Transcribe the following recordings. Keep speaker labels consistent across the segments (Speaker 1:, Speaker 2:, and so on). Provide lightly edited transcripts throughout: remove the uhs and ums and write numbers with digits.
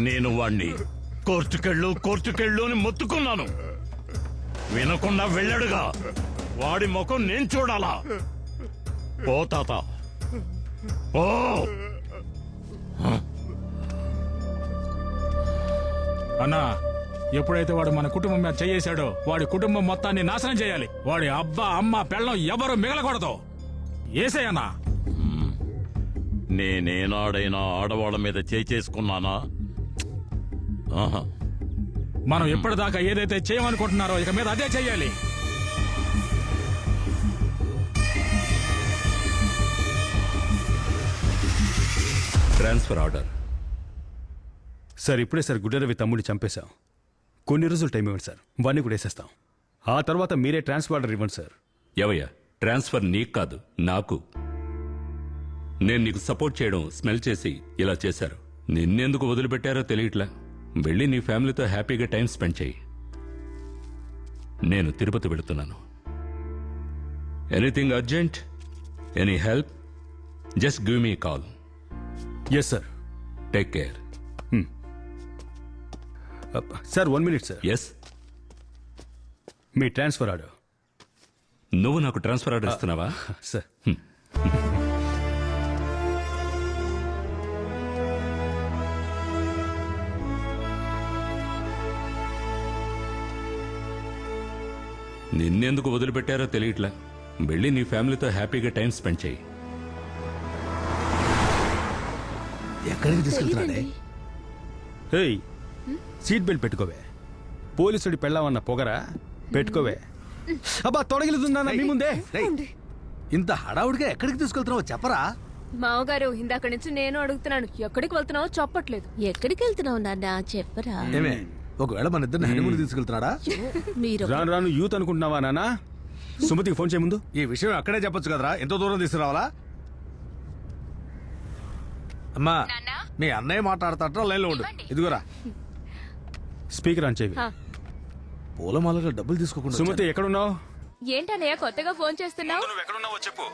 Speaker 1: నేను వాణ్ణి కోర్టుకెళ్ళు అని మొత్తుకున్నాను. వినకుండా వెళ్ళాడుగా. వాడి ముఖం నేను చూడాలా? ఓ తాత ఓ.
Speaker 2: అన్నా, ఎప్పుడైతే వాడు మన కుటుంబం మీద చేయేశాడో వాడి కుటుంబం మొత్తాన్ని నాశనం చేయాలి. వాడి అబ్బా అమ్మ పెళ్ళం ఎవరు మిగలకూడదు. ఏసేయన్నా.
Speaker 1: నేనేనాడైనా ఆడవాళ్ళ మీద చేసుకున్నానా?
Speaker 2: మనం ఎప్పటిదాకా ఏదైతే చేయమనుకుంటున్నారో ఇక మీద అదే చెయ్యాలి.
Speaker 3: Transfer order.
Speaker 4: సార్ ఇప్పుడే సార్ గుడ్డరవి తమ్ముడిని చంపేశాం. కొన్ని రోజులు టైం ఇవ్వండి సార్, వాడిని కూడా వేసేస్తాం. ఆ తర్వాత మీరే ట్రాన్స్ఫర్ ఆర్డర్ ఇవ్వండి సార్.
Speaker 3: ఎవయ్యా, ట్రాన్స్ఫర్ నీకు కాదు నాకు. నేను నీకు సపోర్ట్ చేయడం స్మెల్ చేసి ఇలా చేశారు. నిన్నెందుకు వదిలిపెట్టారో తెలియట్లా. వెళ్ళి నీ ఫ్యామిలీతో హ్యాపీగా టైం స్పెండ్ చేయి. నేను తిరుపతి వెళుతున్నాను. Anything urgent, any help, just give me call.
Speaker 4: Yes sir.
Speaker 3: Take care.
Speaker 4: Sir 1 minute sir.
Speaker 3: Yes.
Speaker 4: మీ ట్రాన్స్ఫర్ ఆర్డర్.
Speaker 3: నువ్వు నాకు ట్రాన్స్ఫర్ ఆర్డర్ ఇస్తున్నావా?
Speaker 4: సార్
Speaker 3: నిన్నెందుకు వదిలిపెట్టారో తెలియట్లా. వెళ్ళి నీ ఫ్యామిలీతో హ్యాపీగా టైం స్పెండ్ చేయి.
Speaker 5: ఎక్కడికి తీసుకెళ్తున్నాడే?
Speaker 4: హేయ్, సీట్ బెల్ట్ పెట్టుకోవే. పోలీసుడి పెళ్ళామన్న పొగరా పెట్టుకోవే. అబ్బా తొడగిలుతుందా మీ ముందే?
Speaker 5: ఇంత హడావుడిగా ఎక్కడికి తీసుకెళ్తున్నావో చెప్పరా?
Speaker 6: మావగారు ఇందాక నుంచి నేను అడుగుతున్నాను, ఎక్కడికి వెళ్తున్నావో చెప్పట్లేదు.
Speaker 7: ఎక్కడికి వెళ్తున్నావు నాన్న చెప్పరా?
Speaker 5: ఏమే, ఒకవేళ మన ఇద్దరిని హనీమూన్ తీసుకెళ్తున్నాడా?
Speaker 7: మీరు
Speaker 4: రాను రాను యూత్ అనుకుంటున్నావా నాన్న? సుమతికి ఫోన్ చేయ ముందు.
Speaker 5: ఈ విషయం అక్కడే చెప్పొచ్చు కదరా, ఎంతో దూరం తీసుకురావాలా? అమ్మా, మీ అన్నయ్య మాట్లాడతాట, లైన్ లో ఉండు. ఇదిగోరా
Speaker 4: స్పీకర్ ఆన్ చేయి.
Speaker 5: పూలమాలలో డబ్బులు తీసుకోకుండా
Speaker 4: సుమతి ఎక్కడున్నావు?
Speaker 6: ఏంటన్నయ్య కొత్తగా ఫోన్ చేస్తున్నావు?
Speaker 4: చెప్పు.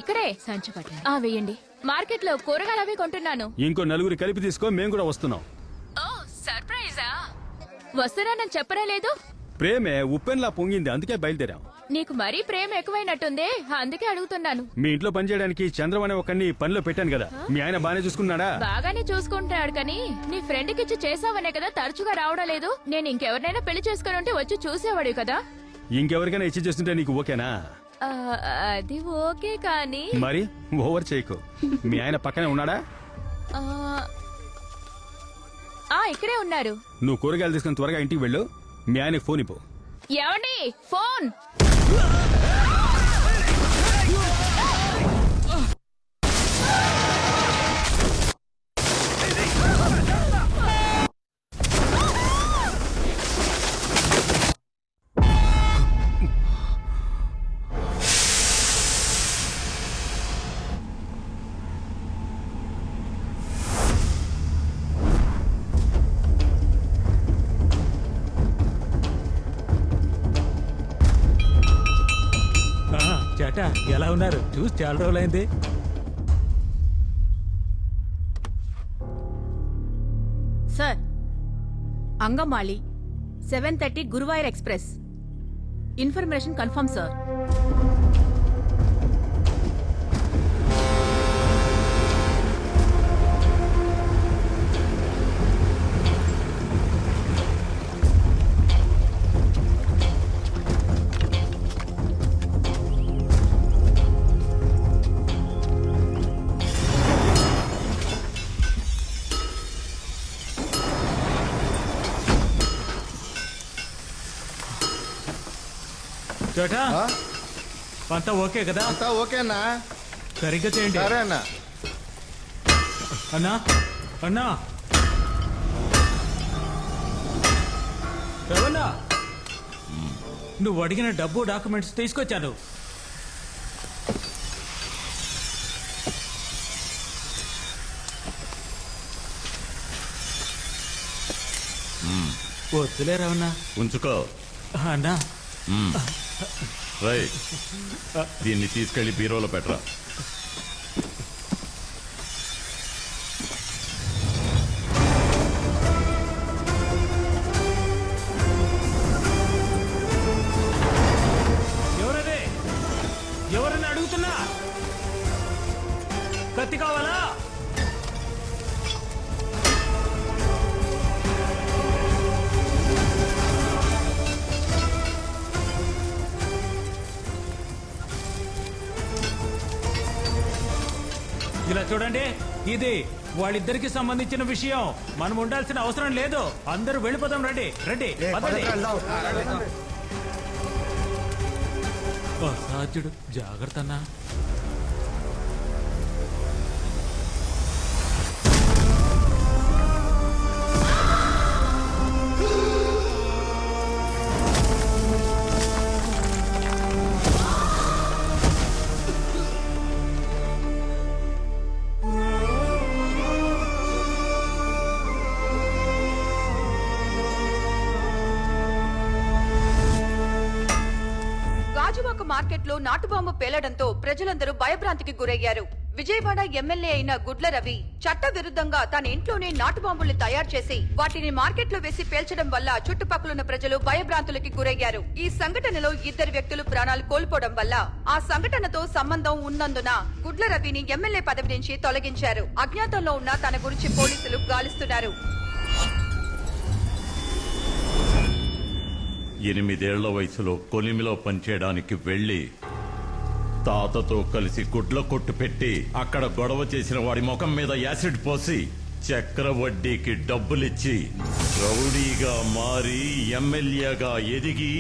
Speaker 6: ఇక్కడే సంచి పట్టాను. వేయండి. మార్కెట్ లో కూరగాయలు అవి కొంటున్నాను.
Speaker 4: ఇంకో నలుగురు కలిపి తీసుకో, మేము కూడా వస్తున్నాం.
Speaker 6: ఓ సర్ప్రైజా? వస్తున్నానని చెప్పనే లేదు.
Speaker 4: ప్రేమే ఉప్పెన్లా పొంగింది, అందుకే బయలుదేరాం.
Speaker 6: నీకు మరీ ప్రేమ ఎక్కువైనట్టుందే, అందుకే అడుగుతున్నాను.
Speaker 4: మీ ఇంట్లో పని చేయడానికి చంద్రం అనే ఒకరిని పనిలో పెట్టాను కదా, మీ ఆయన బానే చూసుకున్నాడా?
Speaker 6: బాగానే చూసుకుంటాడు, కానీ నీ ఫ్రెండ్ కి ఇచ్చి చేసావనే కదా తరచుగా రావడం లేదు. నేను ఇంకెవరినైనా పెళ్లి చేసుకుని ఉంటే వచ్చి చూసేవాడు కదా.
Speaker 4: ఇంకెవరికైనా ఇచ్చి చేస్తుంటే నీకు ఓకేనా?
Speaker 6: అది ఓకే, కానీ
Speaker 4: మరి ఓవర్ చేయకు. మీ ఆయన పక్కనే ఉన్నాడా?
Speaker 6: ఇక్కడే ఉన్నారు.
Speaker 4: నువ్వు కూరగాయలు తీసుకుని త్వరగా ఇంటికి వెళ్ళు. మీ ఆయనకి ఫోన్ ఇవ్వు.
Speaker 6: ఏమండి? ఫోన్.
Speaker 2: చేట ఎలా ఉన్నారు? చూసి చాలా రోజులైంది.
Speaker 7: Sir, Angamaly 7:30 Guruvayur express. Information confirm sir.
Speaker 2: చేటా అంతా ఓకే కదా?
Speaker 5: అంతా ఓకేనా?
Speaker 2: సరిగ్గా చేయండి.
Speaker 5: సరే అన్న.
Speaker 2: అన్నా అన్నా రవణ, నువ్వు అడిగిన డబ్బు డాక్యుమెంట్స్ తీసుకొచ్చాను. వద్దులే రవణ,
Speaker 1: ఉంచుకో.
Speaker 2: అన్నా
Speaker 1: రై, దీన్ని తీసుకెళ్లి బీరోలో పెట్టరా.
Speaker 2: చూడండి, ఇది వాళ్ళిద్దరికి సంబంధించిన విషయం. మనం ఉండాల్సిన అవసరం లేదు. అందరూ వెళ్ళిపోదాం. రండి రండి, పదండి. ఓ, సాధ్యుడు జాగ్రత్త అన్నా.
Speaker 8: గాజువాక మార్కెట్లో నాటుబాంబు పేలడంతో ప్రజలందరూ భయభ్రాంతికి గురయ్యారు. విజయవాడ ఎమ్మెల్యే అయిన గుడ్ల రవి చట్ట విరుద్ధంగా తన ఇంట్లోనే నాటుబాంబుల్ని తయారు చేసి వాటిని మార్కెట్లో వేసి పేల్చడం వల్ల చుట్టుపక్కలున్న ప్రజలు భయభ్రాంతులకి గురయ్యారు. ఈ సంఘటనలో 2 వ్యక్తులు ప్రాణాలు కోల్పోవడం వల్ల ఆ సంఘటనతో సంబంధం ఉన్నందున గుడ్ల రవిని ఎమ్మెల్యే పదవి నుంచి తొలగించారు. అజ్ఞాతంలో ఉన్న తన గురించి పోలీసులు గాలిస్తున్నారు.
Speaker 1: 8 ఏళ్ల వయసులో కొలిమిలో పనిచేయడానికి వెళ్లి తాతతో కలిసి గుడ్ల కొట్టు పెట్టి అక్కడ గొడవ చేసిన వాడి ముఖం మీద యాసిడ్ పోసి చక్రవడ్డీకి డబ్బులిచ్చి రౌడీగా మారి ఎమ్మెల్యేగా ఎదిగి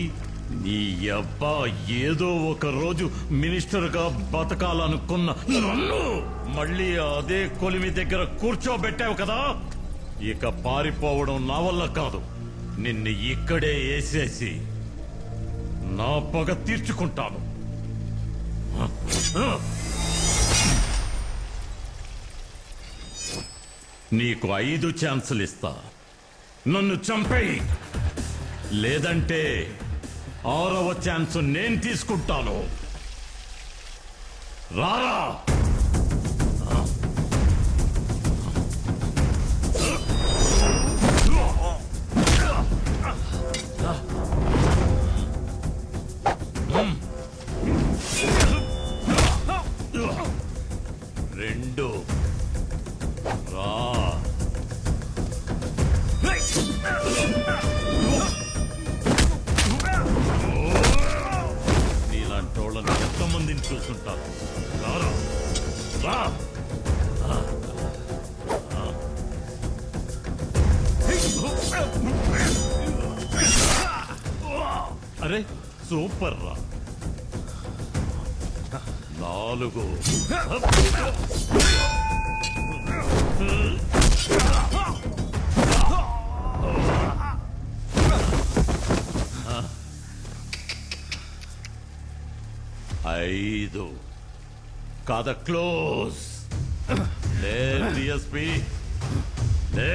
Speaker 1: నీ అబ్బా ఏదో ఒక రోజు మినిస్టర్గా బతకాలనుకున్న నన్ను మళ్ళీ అదే కొలిమి దగ్గర కూర్చోబెట్టావు కదా. ఇక పారిపోవడం నా వల్ల కాదు. నిన్ను ఇక్కడే వేసేసి నా పగ తీర్చుకుంటాను. నీకు 5 ఛాన్సులు ఇస్తా. నన్ను చంపేయి, లేదంటే 6వ ఛాన్స్ నేను తీసుకుంటాను. రారా. రెండు రా. నీలాంటి వాళ్ళని ఎంతమందిని చూస్తుంటారు. రారా రా. అరే సూపర్ రా. 4 5 కథ క్లోజ్. లే డిఎస్పి లే.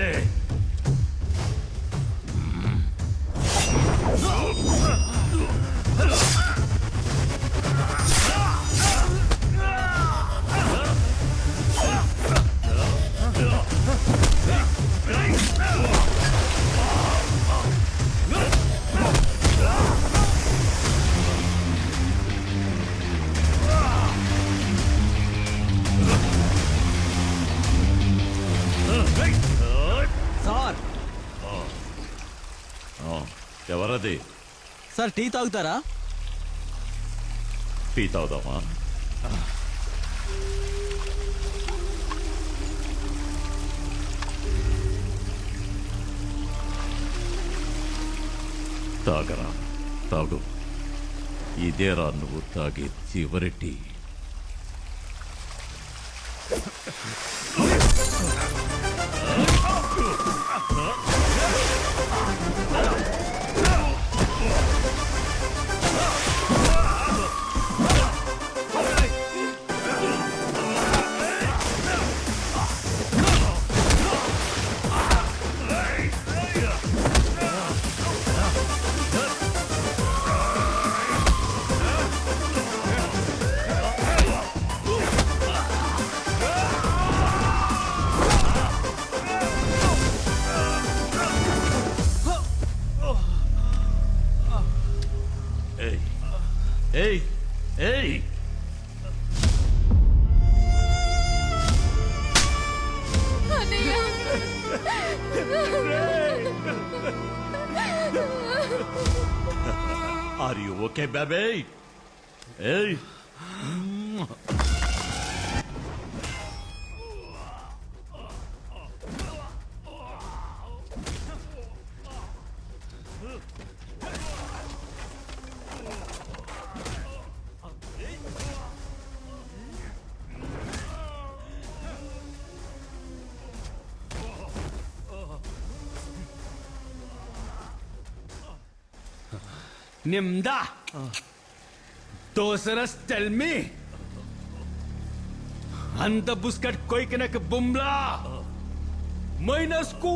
Speaker 5: సార్
Speaker 1: ఎవరది?
Speaker 5: సార్ టీ తాగుతారా?
Speaker 1: టీ తాగుదామా? తాగరా, తాగు. ఇదేరా నువ్వు తాగే చివరి టీ. ఏయ్ ఏయ్ ఆర్ యు ఓకే బేబీ? ఏయ్
Speaker 4: నిమ్దా దోసరస్ టెల్ మీ అంత బుస్కట్ కొయ్కినక బుమ్లా మైనస్ కూ